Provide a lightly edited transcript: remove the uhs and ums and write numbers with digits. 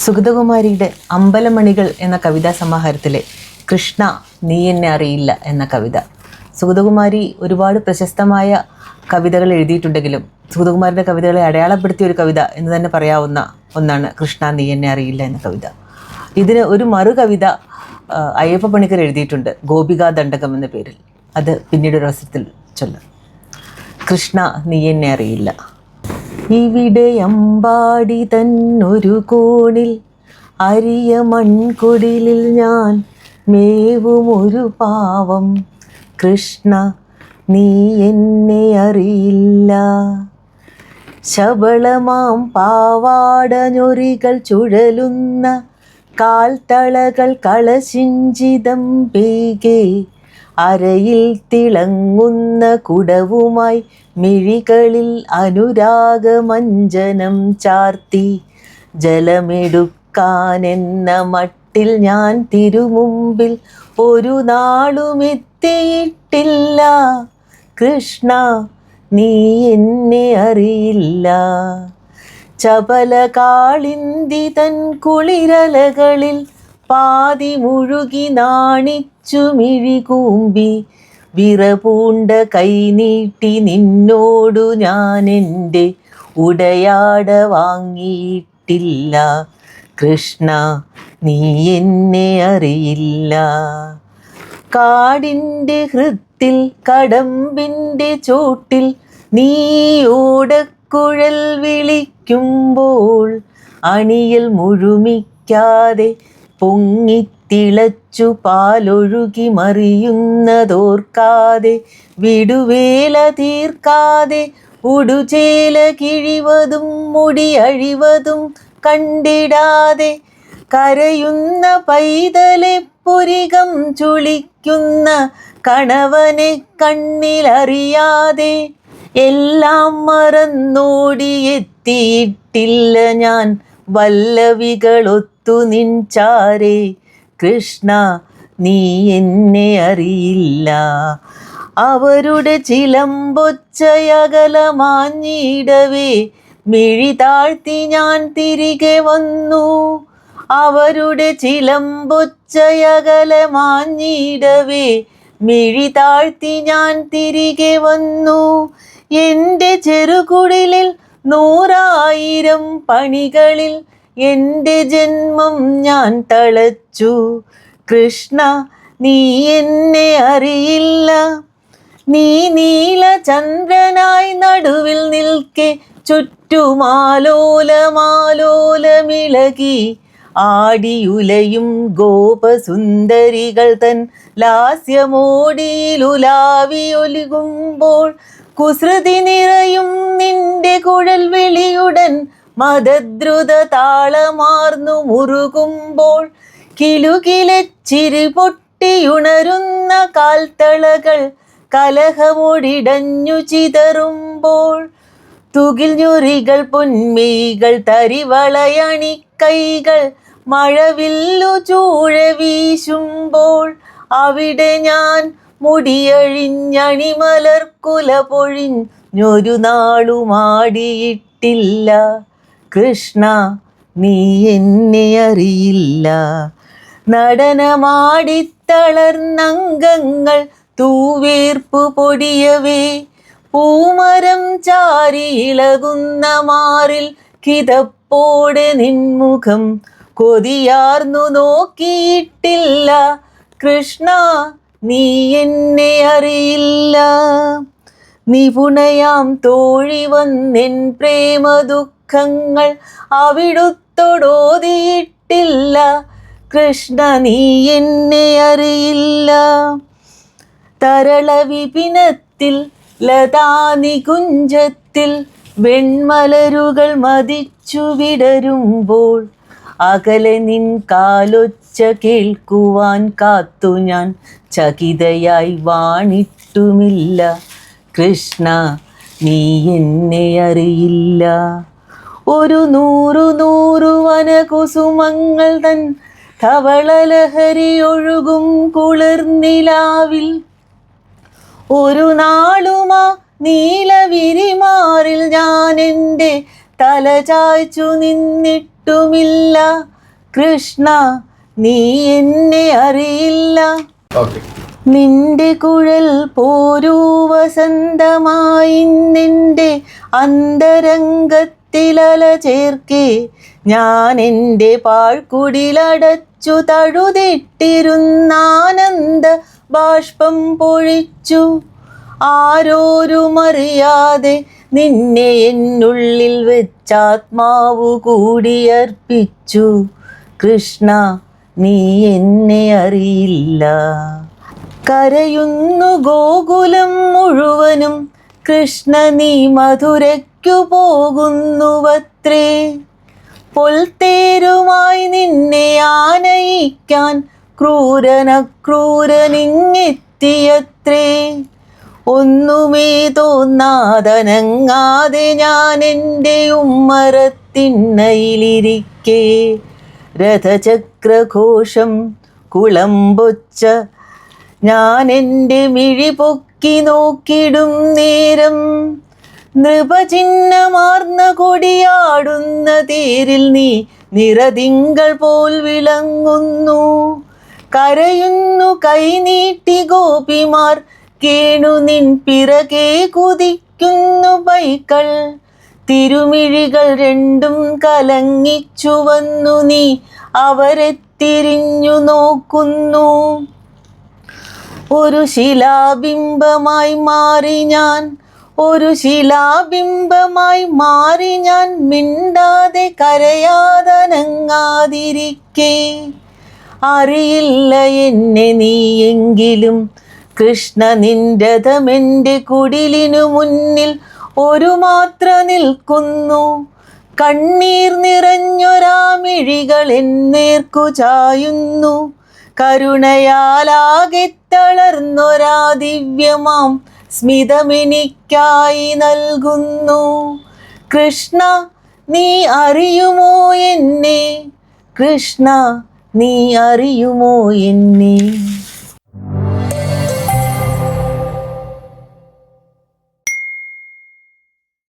സുഗതകുമാരിയുടെ അമ്പലമണികൾ എന്ന കവിതാ സമാഹാരത്തിലെ കൃഷ്ണ നീ എന്നെ അറിയില്ല എന്ന കവിത. സുഗതകുമാരി ഒരുപാട് പ്രശസ്തമായ കവിതകൾ എഴുതിയിട്ടുണ്ടെങ്കിലും സുഗതകുമാരിയുടെ കവിതകളെ അടയാളപ്പെടുത്തിയ ഒരു കവിത എന്ന് തന്നെ പറയാവുന്ന ഒന്നാണ് കൃഷ്ണ നീ എന്നെ അറിയില്ല എന്ന കവിത. ഇതിന് ഒരു മറു കവിത അയ്യപ്പ പണിക്കർ എഴുതിയിട്ടുണ്ട്, ഗോപികാ ദണ്ഡകം എന്ന പേരിൽ. അത് പിന്നീട് ഒരു അവസരത്തിൽ ചൊല്ലാം. കൃഷ്ണ നീ എന്നെ അറിയില്ല. ഇവിടെ അമ്പാടി തന്നൊരു കോണിൽ അരിയ മൺകുടിലിൽ ഞാൻ മേവുമൊരു പാവം. കൃഷ്ണ നീ എന്നെ അറിയില്ല. ശബളമാം പാവാട ഞൊറികൾ ചുഴലുന്ന കാൽത്തളകൾ കളശിഞ്ചിതം പെയ്കെ അരയിൽ തിളങ്ങുന്ന കുടവുമായി മിഴികളിൽ അനുരാഗമഞ്ജനം ചാർത്തി ജലമെടുക്കാനെന്ന മട്ടിൽ ഞാൻ തിരുമുമ്പിൽ ഒരു നാളും എത്തിയിട്ടില്ല. കൃഷ്ണ നീ എന്നെ അറിയില്ല. ചപല കാളിന്തി തൻ കുളിരലകളിൽ പാതി മുഴുകി നാണിച്ചു മിഴികൂമ്പി വിറപൂണ്ട കൈനീട്ടി നിന്നോടു ഞാൻ എൻ്റെ ഉടയാട വാങ്ങിയിട്ടില്ല. കൃഷ്ണ നീ എന്നെ അറിയില്ല. കാടിൻ്റെ ഹൃത്തിൽ കടമ്പിൻ്റെ ചോട്ടിൽ നീ ഓടക്കുഴൽ വിളിക്കുമ്പോൾ അണിയൽ മുഴുമിക്കാതെ പൊങ്ങിത്തിളച്ചു പാലൊഴുകി മറിയുന്നതോർക്കാതെ വിടുവേല തീർക്കാതെ ഉടുചേല കിഴിവതും മുടി അഴിവതും കണ്ടിടാതെ കരയുന്ന പൈതലെ പുരികം ചുളിക്കുന്ന കണവനെ കണ്ണിലറിയാതെ എല്ലാം മറന്നോടിയെത്തിയിട്ടില്ല ഞാൻ വല്ലവികളൊത്തു നിൻചാരേ. കൃഷ്ണ നീ എന്നെ അറിയില്ല. അവരുടെ ചിലമ്പൊച്ചയകലമാഞ്ഞിടവേ മിഴി താഴ്ത്തി ഞാൻ തിരികെ വന്നു. അവരുടെ ചിലമ്പൊച്ചയകലമാഞ്ഞിടവേ മിഴി താഴ്ത്തി ഞാൻ തിരികെ വന്നു. എൻ്റെ ചെറുകുടിലിൽ 100,000 പണികളിൽ എൻ്റെ ജന്മം ഞാൻ തളച്ചു. കൃഷ്ണ നീ എന്നെ അറിയില്ല. നീ നീലചന്ദ്രനായി നടുവിൽ നിൽക്കെ ചുറ്റുമാലോലമാലോലമിളകി ആടിയുലയും ഗോപസുന്ദരികൾ തൻ ലാസ്യമോടിയിലുലാവിയൊലികുമ്പോൾ കുസൃതി നിറയും നിന്റെ കുഴൽ വിളിയുടൻ മദദ്രുത താളമാർന്നു മുറുകുമ്പോൾ കിലുകിലച്ചിരി പൊട്ടിയുണരുന്ന കാൽത്തളകൾ കലഹമൊടിടഞ്ഞു ചിതറുമ്പോൾ തുകിൽ ഞൊറികൾ പൊന്മേകൾ തരിവളയണിക്കൈകൾ മഴവില്ലു ചൂഴ വീശുമ്പോൾ അവിടെ ഞാൻ മുടിയഴിഞ്ഞണിമലർക്കുല പൊഴിഞ്ഞൊരു നാളുമാടിയിട്ടില്ല. കൃഷ്ണ നീ എന്നെ അറിയില്ല. നടനമാടിത്തളർന്നംഗങ്ങൾ തൂവേർപ്പു പൊടിയവേ പൂമരം ചാരി ഇളകുന്ന മാറിൽ കിതപ്പോടെ നിൻമുഖം കൊതിയാർന്നു നോക്കിയിട്ടില്ല. കൃഷ്ണ നീ എന്നെ അറിയില്ല. നിപുണയാം തോഴി വന്നെൻ പ്രേമ ദുഃഖങ്ങൾ അവിടുത്തോടോതിയിട്ടില്ല. കൃഷ്ണ നീ എന്നെ അറിയില്ല. തരള വിപിനത്തിൽ ലതാനികുഞ്ചത്തിൽ വെൺമലരുകൾ മതിച്ചു വിടരുമ്പോൾ അകലെ നിൻ കാലൊച്ച കേൾക്കുവാൻ കാത്തു ഞാൻ ചകിതയായി വാണിട്ടുമില്ല. കൃഷ്ണ നീ എന്നെ അറിയില്ല. ഒരു 100 വനകുസുമങ്ങൾ തൻ ധവളലഹരി ഒഴുകും കുളിർനിലാവിൽ ഒരു നാളുമാ നീലവിരിമാറിൽ ഞാൻ എൻ്റെ തലചായ്ച്ചു നിന്നിട്ടുമില്ല. കൃഷ്ണ നീ എന്നെ അറിയില്ല. നിന്റെ കുഴൽ പോരൂ വസന്തമായി നിന്റെ അന്തരംഗത്തിലല ചേർക്കേ. ഞാൻ എൻ്റെ പാഴ്ക്കുടിലടച്ചു തഴുതിട്ടിരുന്നാനന്ദ ബാഷ്പം പൊഴിച്ചു. ആരോരുമറിയാതെ നിന്നെ എന്നുള്ളിൽ വെച്ചാത്മാവു കൂടിയർപ്പിച്ചു. കൃഷ്ണ നീ എന്നെ അറിയില്ല. കരയുന്നു ഗോകുലം മുഴുവനും, കൃഷ്ണ നീ മധുരയ്ക്കു പോകുന്നുവത്രേ. പൊൽത്തേരുമായി നിന്നെ ആനയിക്കാൻ ക്രൂരനക്രൂരനിങ്ങെത്തിയത്രേ. ഒന്നുമേ തോന്നാതനങ്ങാതെ ഞാൻ എൻ്റെ ഉമ്മറത്തിണ്ണയിലിരിക്കെ. രഥചക്രഘോഷം കുളമ്പൊച്ച ഞാൻ എൻ്റെ മിഴി പൊക്കി നോക്കിടും നേരം. നൃപചിഹ്നമാർന്ന കൊടിയാടുന്ന തേരിൽ നീ നിറതിങ്കൾ പോൽ വിളങ്ങുന്നു. കരയുന്നു കൈനീട്ടി ഗോപിമാർ, കേണു നിൻ പിറകെ കുതിക്കുന്നു പൈക്കൾ. തിരുമിഴികൾ രണ്ടും കലങ്ങിച്ചു വന്നു നീ അവരെ തിരിഞ്ഞു നോക്കുന്നു. ഒരു ശിലാബിംബമായി മാറി ഞാൻ, ഒരു ശിലാബിംബമായി മാറി ഞാൻ, മിണ്ടാതെ കരയാതനങ്ങാതിരിക്കെ. അറിയില്ല എന്നെ നീയെങ്കിലും കൃഷ്ണ, നിൻ രഥമെൻ്റെ കുടിലിനു മുന്നിൽ ഒരു മാത്ര നിൽക്കുന്നു. കണ്ണീർ നിറഞ്ഞൊരാമിഴികൾ എന്നേർക്കു ചായുന്നു. കരുണയാലാകെ തളർന്നൊരാ ദിവ്യമാം സ്മിതമെനിക്കായി നൽകുന്നു. കൃഷ്ണ നീ അറിയുമോ എന്നെ? കൃഷ്ണ നീ അറിയുമോ എന്നെ?